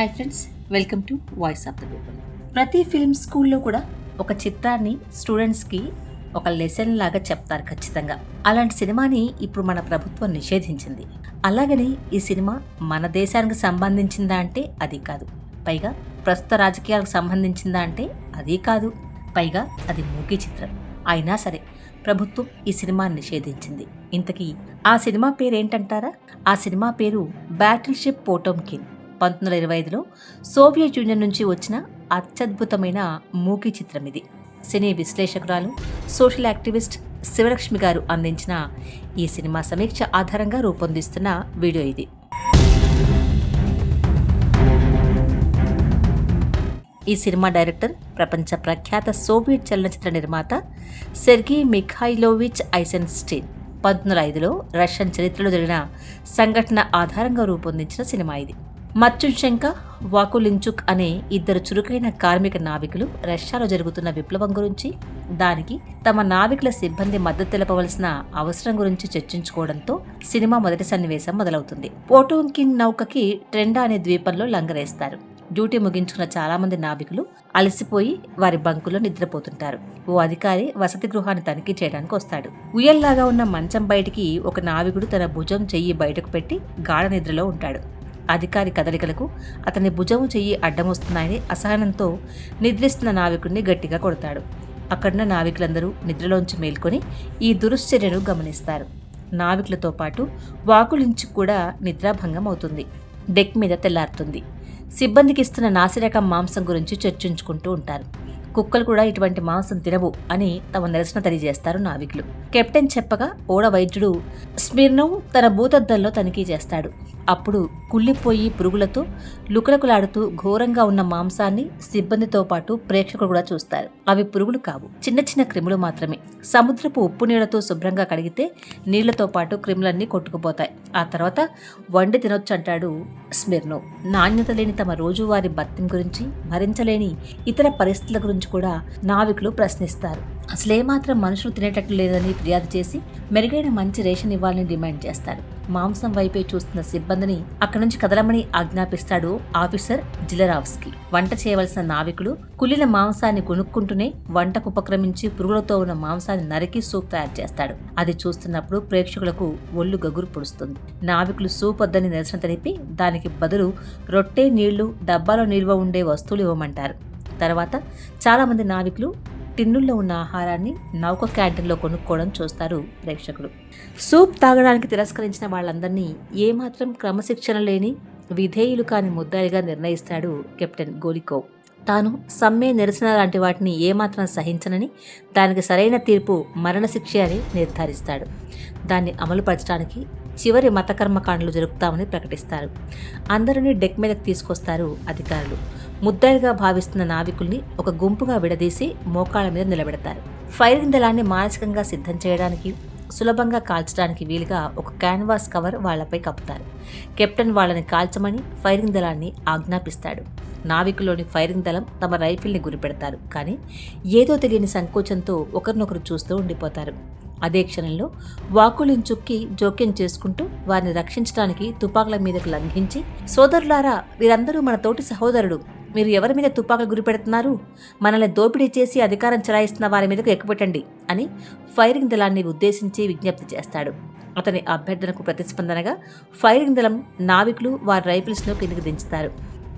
Hi friends, welcome to voice of the people. ప్రతి film స్కూల్లో కూడా ఒక చిత్రాన్ని స్టూడెంట్స్కి ఒక లెసన్ లాగా చెప్తారు ఖచ్చితంగా. అలాంటి సినిమాని ఇప్పుడు మన ప్రభుత్వం నిషేధించింది. అలాగని ఈ సినిమా మన దేశానికి సంబంధించిందా అంటే అది కాదు. పైగా ప్రస్తుత రాజకీయాలకు సంబంధించిందా అంటే అది కాదు. పైగా అది మూకీ చిత్రం. అయినా సరే ప్రభుత్వం ఈ సినిమాని నిషేధించింది. ఇంతకీ ఆ సినిమా పేరు ఏంటంటారా? ఆ సినిమా పేరు బ్యాటిల్షిప్ పోటోమ్కిన్. 1925లో సోవియట్ యూనియన్ నుంచి వచ్చిన అత్యద్భుతమైన మూకీ చిత్రం ఇది. సినీ విశ్లేషకురాలు, సోషల్ యాక్టివిస్ట్ శివలక్ష్మి గారు అందించిన ఈ సినిమా సమీక్ష ఆధారంగా రూపొందిస్తున్న వీడియో ఇది. ఈ సినిమా డైరెక్టర్ ప్రపంచ ప్రఖ్యాత సోవియట్ చలనచిత్ర నిర్మాత సెర్గీ మిఖైలోవిచ్ ఐసెన్స్టీన్. 1905లో రష్యన్ చరిత్రలో జరిగిన సంఘటన ఆధారంగా రూపొందించిన సినిమా ఇది. మత్చుషెంక, వాకులించుక్ అనే ఇద్దరు చురుకైన కార్మిక నావికులు రష్యాలో జరుగుతున్న విప్లవం గురించి, దానికి తమ నావికుల సిబ్బంది మద్దతు తెలపవలసిన అవసరం గురించి చర్చించుకోవడంతో సినిమా మొదటి సన్నివేశం మొదలవుతుంది. పోటోమ్కిన్ నౌకకి ట్రెండా అనే ద్వీపంలో లంగరేస్తారు. డ్యూటీ ముగించుకున్న చాలా మంది నావికులు అలసిపోయి వారి బంకులో నిద్రపోతుంటారు. ఓ అధికారి వసతి గృహాన్ని తనిఖీ చేయడానికి వస్తాడు. ఉయ్యల్లాగా ఉన్న మంచం బయటికి ఒక నావికుడు తన భుజం చెయ్యి బయటకు పెట్టి గాఢ నిద్రలో ఉంటాడు. అధికారి కదలికలకు అతని భుజము చెయ్యి అడ్డమొస్తున్నాయని అసహనంతో నిద్రిస్తున్న నావికుడిని గట్టిగా కొడతాడు. అక్కడున్న నావికులందరూ నిద్రలోంచి మేల్కొని ఈ దురుశ్చర్యను గమనిస్తారు. నావికులతో పాటు వాకులించి కూడా నిద్రాభంగం అవుతుంది. డెక్ మీద తెల్లారుతుంది. సిబ్బందికి ఇస్తున్న నాసిరకం మాంసం గురించి చర్చించుకుంటూ ఉంటారు. కుక్కలు కూడా ఇటువంటి మాంసం తినవు అని తమ నిరసన తెలియజేస్తారు నావికులు. కెప్టెన్ చెప్పగా ఓడ వైద్యుడు స్మిర్నోవ్ తన భూతద్దంలో తనిఖీ చేస్తాడు. అప్పుడు కుళ్ళిపోయి పురుగులతో లుకలుకలాడుతూ ఘోరంగా ఉన్న మాంసాన్ని సిబ్బందితో పాటు ప్రేక్షకులు కూడా చూస్తారు. అవి పురుగులు కావు, చిన్న చిన్న క్రిములు మాత్రమే. సముద్రపు ఉప్పు నీళ్లతో శుభ్రంగా కడిగితే నీళ్లతో పాటు క్రిములన్నీ కొట్టుకుపోతాయి. ఆ తర్వాత వండి తినొచ్చు అంటాడు స్మిర్నోవ్. నాణ్యత లేని తమ రోజువారీ భర్తీ గురించి, భరించలేని ఇతర పరిస్థితుల గురించి కూడా నావికులు ప్రశ్నిస్తారు. అసలేమాత్రం మనుషులు తినేటట్లు లేదని ఫిర్యాదు చేసి మెరుగైన మంచి రేషన్ ఇవ్వాలని డిమాండ్ చేస్తారు. మాంసం వైపే చూస్తున్న సిబ్బందిని అక్కడి నుంచి కదలమని ఆజ్ఞాపిస్తాడు ఆఫీసర్ జిలరావ్స్కీ. వంట చేయవలసిన నావికుడు కుళ్ళిన మాంసాన్ని కొనుక్కుంటూనే వంటకు ఉపక్రమించి పురుగులతో ఉన్న మాంసాన్ని నరికి సూప్ తయారు చేస్తాడు. అది చూస్తున్నప్పుడు ప్రేక్షకులకు ఒళ్ళు గగురు పొడుస్తుంది. నావికులు సూప్ వద్దని నిరసన తెలిపి దానికి బదులు రొట్టె, నీళ్లు, డబ్బాలో నిల్వ ఉండే వస్తువులు ఇవ్వమంటారు. తర్వాత చాలా మంది నావికులు టిన్నుల్లో ఉన్న ఆహారాన్ని నౌక క్యాంటీన్లో కొనుక్కోవడం చూస్తారు ప్రేక్షకులు. సూప్ తాగడానికి తిరస్కరించిన వాళ్ళందరినీ ఏమాత్రం క్రమశిక్షణ లేని, విధేయులు కాని ముద్దాయిగా నిర్ణయిస్తాడు కెప్టెన్ గోలికోవ్. తాను సమ్మె, నిరసన లాంటి వాటిని ఏమాత్రం సహించనని, దానికి సరైన తీర్పు మరణశిక్ష అని నిర్ధారిస్తాడు. దాన్ని అమలుపరచడానికి చివరి మత కర్మకాండలు జరుపుతామని ప్రకటిస్తారు. అందరినీ డెక్ మీదకి తీసుకొస్తారు అధికారులు. ముద్దాయిగా భావిస్తున్న నావికుల్ని ఒక గుంపుగా విడదీసి మోకాళ్ళ మీద నిలబెడతారు. ఫైరింగ్ దళాన్ని మానసికంగా సిద్ధం చేయడానికి, సులభంగా కాల్చడానికి వీలుగా ఒక క్యాన్వాస్ కవర్ వాళ్లపై కప్పుతారు. కెప్టెన్ వాళ్ళని కాల్చమని ఫైరింగ్ దళాన్ని ఆజ్ఞాపిస్తాడు. నావికుల్లోని ఫైరింగ్ దళం తమ రైఫిల్ని గురిపెడతారు. కానీ ఏదో తెలియని సంకోచంతో ఒకరినొకరు చూస్తూ ఉండిపోతారు. అదే క్షణంలో వాకులించుక్కి జోక్యం చేసుకుంటూ వారిని రక్షించడానికి తుపాకుల మీదకు లంఘించి, సోదరులారా, వీరందరూ మన తోటి సహోదరుడు, మీరు ఎవరి మీద తుపాకులు గురిపెడుతున్నారు? మనల్ని దోపిడీ చేసి అధికారం చెలాయిస్తున్న వారి మీదకు ఎక్కుపెట్టండి అని ఫైరింగ్ దళాన్ని ఉద్దేశించి విజ్ఞప్తి చేస్తాడు. అతని అభ్యర్థనకు ప్రతిస్పందనగా ఫైరింగ్ దళం నావికులు వారి రైఫిల్స్ను కిందికి దించుతారు.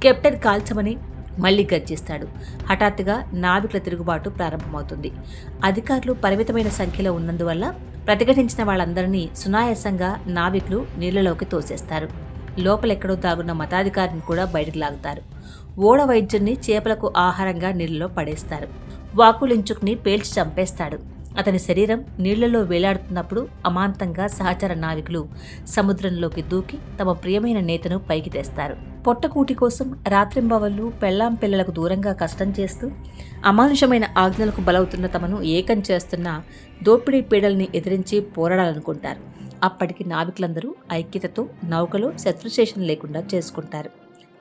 కెప్టెన్ కాల్చమని మళ్లీ గర్జిస్తాడు. హఠాత్తుగా నావికుల తిరుగుబాటు ప్రారంభమవుతుంది. అధికారులు పరిమితమైన సంఖ్యలో ఉన్నందువల్ల ప్రతిఘటించిన వాళ్ళందరినీ సునాయాసంగా నావికులు నీళ్లలోకి తోసేస్తారు. లోపలెక్కడో దాగున్న మతాధికారిని కూడా బయటకు లాగుతారు. ఓడ వైద్యుడిని చేపలకు ఆహారంగా నీళ్లలో పడేస్తారు. వాకులించుక్ని పేల్చి చంపేస్తాడు. అతని శరీరం నీళ్లలో వేలాడుతున్నప్పుడు అమాంతంగా సహచర నావికులు సముద్రంలోకి దూకి తమ ప్రియమైన నేతను పైకి తెస్తారు. పొట్టకూటి కోసం రాత్రింబవళ్లు పెళ్లాం పిల్లలకు దూరంగా కష్టం చేస్తూ అమానుషమైన ఆజ్ఞలకు బలవుతున్న తమను ఏకం చేస్తున్న దోపిడీ పీడల్ని ఎదిరించి పోరాడాలనుకుంటారు. అప్పటికి నావికులందరూ ఐక్యతతో నౌకలో శత్రుశేషం లేకుండా చేసుకుంటారు.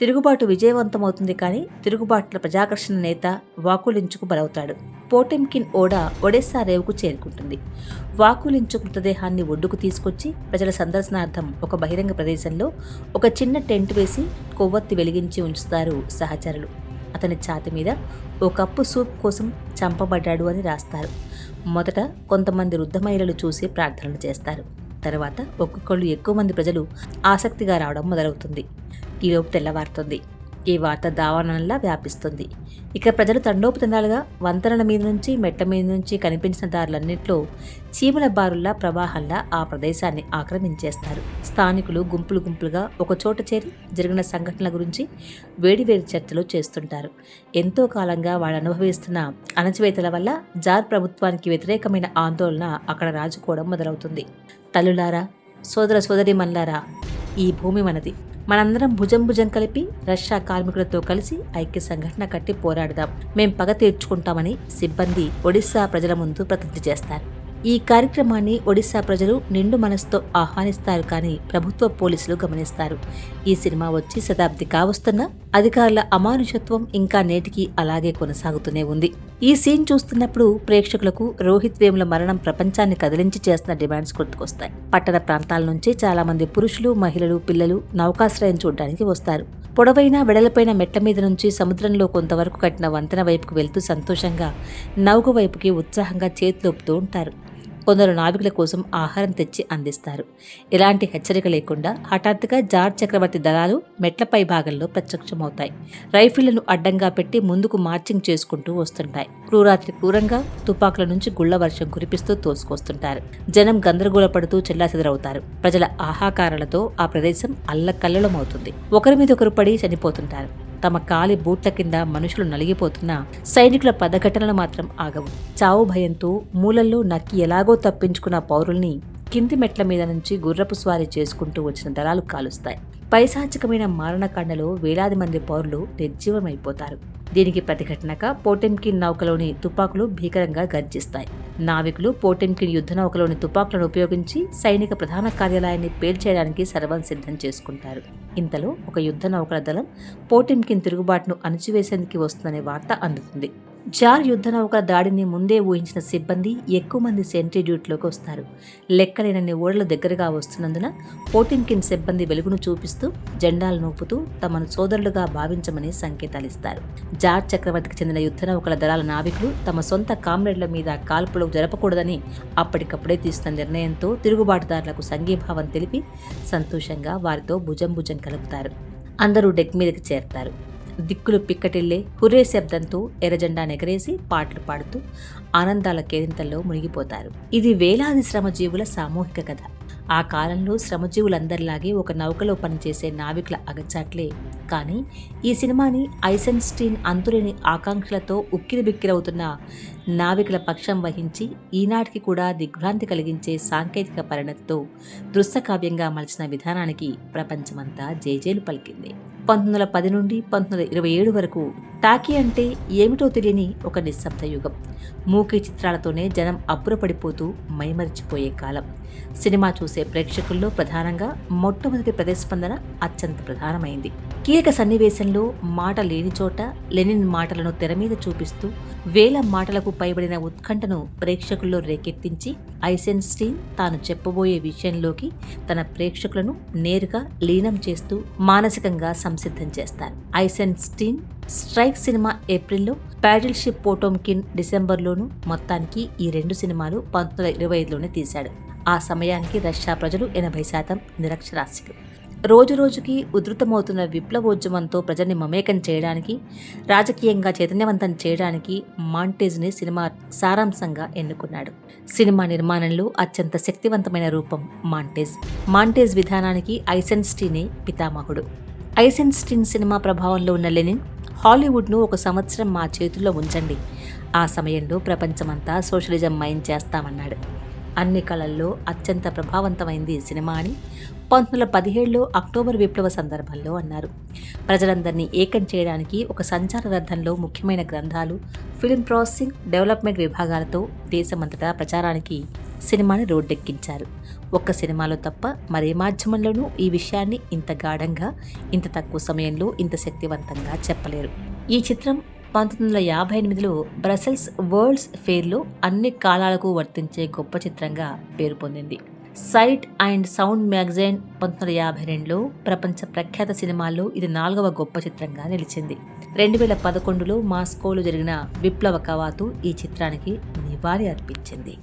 తిరుగుబాటు విజయవంతమవుతుంది, కానీ తిరుగుబాటుల ప్రజాకర్షణ నేత వాకులించుకు బలవుతాడు. పోటెంకిన్ ఓడ ఒడెస్సా రేవుకు చేరుకుంటుంది. వాకులించుకు మృతదేహాన్ని ఒడ్డుకు తీసుకొచ్చి ప్రజల సందర్శనార్థం ఒక బహిరంగ ప్రదేశంలో ఒక చిన్న టెంట్ వేసి కొవ్వొత్తి వెలిగించి ఉంచుతారు సహచరులు. అతని ఛాతి మీద ఓ కప్పు సూప్ కోసం చంపబడ్డాడు అని రాస్తారు. మొదట కొంతమంది వృద్ధ మహిళలు చూసి ప్రార్థనలు చేస్తారు. తర్వాత ఒక్కొక్కళ్ళు ఎక్కువ మంది ప్రజలు ఆసక్తిగా రావడం మొదలవుతుంది. ఈలోపు తెల్లవారుతుంది. ఈ వార్త దావానంలా వ్యాపిస్తుంది. ఇక ప్రజలు తండోపతండాలుగా వంతెనల మీద నుంచి, మెట్ల మీద నుంచి కనిపించిన దారులన్నింటిలో చీమల బారుల్లా ప్రవాహంలా ఆ ప్రదేశాన్ని ఆక్రమించేస్తారు. స్థానికులు గుంపులు గుంపులుగా ఒకచోట చేరి జరిగిన సంఘటనల గురించి వేడివేడి చర్చలు చేస్తుంటారు. ఎంతో కాలంగా వాళ్ళు అనుభవిస్తున్న అణచివేతల వల్ల జార్ ప్రభుత్వానికి వ్యతిరేకమైన ఆందోళన అక్కడ రాజుకోవడం మొదలవుతుంది. తల్లులారా, సోదర సోదరీమణులారా, ఈ భూమి మనది. మనందరం భుజం భుజం కలిపి రష్యా కార్మికులతో కలిసి ఐక్య సంఘటన కట్టి పోరాడదాం. మేం పగ తీర్చుకుంటామని సిబ్బంది ఒడిశా ప్రజల ముందు ప్రతిజ్ఞ చేస్తారు. ఈ కార్యక్రమాన్ని ఒడిశా ప్రజలు నిండు మనసుతో ఆహ్వానిస్తారు, కానీ ప్రభుత్వ పోలీసులు గమనిస్తారు. ఈ సినిమా వచ్చి శతాబ్ది కావస్తున్నా అధికారుల అమానుషత్వం ఇంకా నేటికి అలాగే కొనసాగుతూనే ఉంది. ఈ సీన్ చూస్తున్నప్పుడు ప్రేక్షకులకు రోహిత్ వేముల మరణం ప్రపంచాన్ని కదిలించి చేస్తున్న డిమాండ్స్ గుర్తుకొస్తాయి. పట్టణ ప్రాంతాల నుంచి చాలా మంది పురుషులు, మహిళలు, పిల్లలు నౌకాశ్రయం చూడడానికి వస్తారు. పొడవైన వెడలపైన మెట్ల మీద నుంచి సముద్రంలో కొంతవరకు కట్టిన వంతెన వైపుకు వెళ్తూ సంతోషంగా నౌక వైపుకి ఉత్సాహంగా చేతులొప్పుతూ ఉంటారు. కొందరు నావికుల కోసం ఆహారం తెచ్చి అందిస్తారు. ఎలాంటి హెచ్చరిక లేకుండా హఠాత్తుగా జార్ చక్రవర్తి దళాలు మెట్లపై భాగంలో ప్రత్యక్షమవుతాయి. రైఫిళ్లను అడ్డంగా పెట్టి ముందుకు మార్చింగ్ చేసుకుంటూ వస్తుంటాయి. క్రూరాతి క్రూరంగా తుపాకుల నుంచి గుళ్ల వర్షం కురిపిస్తూ తోసుకొస్తుంటారు. జనం గందరగోళపడుతూ చెల్లాచెదరవుతారు. ప్రజల ఆహాకారాలతో ఆ ప్రదేశం అల్లకల్లోలమవుతుంది. ఒకరి మీద ఒకరు పడి చనిపోతుంటారు. తమ కాలి బూట్ల కింద మనుషులు నలిగిపోతున్నా సైనికుల పదఘటనలు మాత్రం ఆగవు. చావు భయంతో మూలల్లో నక్కి ఎలాగో తప్పించుకున్న పౌరుల్ని కింది మెట్ల మీద నుంచి గుర్రపు స్వారీ చేసుకుంటూ వచ్చిన దళాలు కాలుస్తాయి. పైశాచికమైన మారణకాండలో వేలాది మంది పౌరులు నిర్జీవమైపోతారు. దీనికి ప్రతిఘటనగా పోటెంకిన్ నౌకలోని తుపాకులు భీకరంగా గర్జిస్తాయి. నావికులు పోటెంకిన్ యుద్ధ నౌకలోని తుపాకులను ఉపయోగించి సైనిక ప్రధాన కార్యాలయాన్ని పేల్చేయడానికి సర్వం సిద్ధం చేసుకుంటారు. ఇంతలో ఒక యుద్ధ నౌకల దళం పోటెంకిన్ తిరుగుబాటును అణచివేసేందుకు వస్తుందనే వార్త అందుతుంది. జార్ యుద్ధ నౌకల దాడిని ముందే ఊహించిన సిబ్బంది ఎక్కువ మంది సెంట్రీ డ్యూటీలోకి వస్తారు. లెక్కలేనన్ని ఓడలు దగ్గరగా వస్తున్నందున పోటెంకిన్ సిబ్బంది వెలుగును చూపిస్తూ జెండాలు నూపుతూ తమను సోదరులుగా భావించమని సంకేతాలిస్తారు. జార్ చక్రవర్తికి చెందిన యుద్ధ నౌకల దళాల నావికులు తమ సొంత కామ్రేడ్ల మీద కాల్పులు జరపకూడదని అప్పటికప్పుడే తీసుకున్న నిర్ణయంతో తిరుగుబాటుదారులకు సంఘీభావం తెలిపి సంతోషంగా వారితో భుజం భుజం కలుపుతారు. అందరూ డెక్ మీదకి చేరతారు. దిక్కులు పిక్కటిల్లే హుర్రే శబ్దంతో ఎర్రజెండా ఎగరేసి పాటలు పాడుతూ ఆనందాల కేరింతల్లో మునిగిపోతారు. ఇది వేలాది శ్రమజీవుల సామూహిక కథ. ఆ కాలంలో శ్రమజీవులందరిలాగే ఒక నౌకలో పనిచేసే నావికుల అగచాట్లే. కానీ ఈ సినిమాని ఐసెన్స్టీన్ అంతులేని ఆకాంక్షలతో ఉక్కిరిబిక్కిరవుతున్న నావికుల పక్షం వహించి ఈనాటికి కూడా దిగ్భ్రాంతి కలిగించే సాంకేతిక పరిణతితో దృశ్యకావ్యంగా మలిచిన విధానానికి ప్రపంచమంతా జేజేలు పలికింది. 1910 నుండి 1927 వరకు టాకీ అంటే ఏమిటో తెలియని ఒక నిశ్శబ్ద యుగం. మూకీ చిత్రాలతోనే జనం అబ్బురపడిపోతూ మైమరిచిపోయే కాలం. సినిమా చూసే ప్రేక్షకుల్లో ప్రధానంగా మొట్టమొదటి ప్రతిస్పందన అత్యంత ప్రధానమైంది. కీలక సన్నివేశంలో మాట లేని చోట లెనిన్ మాటలను తెర మీద చూపిస్తూ వేల మాటలకు పైబడిన ఉత్కంఠను ప్రేక్షకుల్లో రేకెత్తించి ఐసెన్స్టీన్ తాను చెప్పబోయే విషయంలోకి తన ప్రేక్షకులను నేరుగా లీనం చేస్తూ మానసికంగా సంసిద్ధం చేస్తారు. ఐసెన్స్టీన్ స్ట్రైక్ సినిమా ఏప్రిల్లో, ప్యాడిల్ షిప్ పోటెంకిన్ డిసెంబర్లోనూ, మొత్తానికి ఈ రెండు సినిమాలు 1925లోనే తీశాడు. ఆ సమయానికి రష్యా ప్రజలు 80% నిరక్షరాస్యులు. రోజురోజుకి ఉధృతమవుతున్న విప్లవోద్యమంతో ప్రజల్ని మమేకం చేయడానికి, రాజకీయంగా చైతన్యవంతం చేయడానికి మాంటేజ్ని సినిమా సారాంశంగా ఎన్నుకున్నాడు. సినిమా నిర్మాణంలో అత్యంత శక్తివంతమైన రూపం మాంటేజ్. మాంటేజ్ విధానానికి ఐసెన్స్టీనే పితామహుడు. ఐసెన్స్టీన్ సినిమా ప్రభావంలో ఉన్న లెనిన్, హాలీవుడ్ను 1 సంవత్సరం మా చేతుల్లో ఉంచండి, ఆ సమయంలో ప్రపంచమంతా సోషలిజం మైన్ చేస్తామన్నాడు. అన్ని కళల్లో అత్యంత ప్రభావవంతమైంది సినిమా అని 1917లో అక్టోబర్ విప్లవ సందర్భంలో అన్నారు. ప్రజలందరినీ ఏకం చేయడానికి ఒక సంచార రథంలో ముఖ్యమైన గ్రంథాలు, ఫిల్మ్ ప్రాసెసింగ్, డెవలప్మెంట్ విభాగాలతో దేశమంతటా ప్రచారానికి సినిమాని రోడ్డెక్కించారు. ఒక్క సినిమాలో తప్ప మరే మాధ్యమంలోనూ ఈ విషయాన్ని ఇంత గాఢంగా, ఇంత తక్కువ సమయంలో, ఇంత శక్తివంతంగా చెప్పలేరు. ఈ చిత్రం 1958లో బ్రసెల్స్ వరల్డ్స్ ఫెయిర్లో అన్ని కాలాలకు వర్తించే గొప్ప చిత్రంగా పేరు పొందింది. సైట్ అండ్ సౌండ్ మ్యాగజైన్ 1952లో ప్రపంచ ప్రఖ్యాత సినిమాల్లో ఇది 4వ గొప్ప చిత్రంగా నిలిచింది. 2011లో మాస్కోలో జరిగిన విప్లవ కవాతు ఈ చిత్రానికి నివాళి అర్పించింది.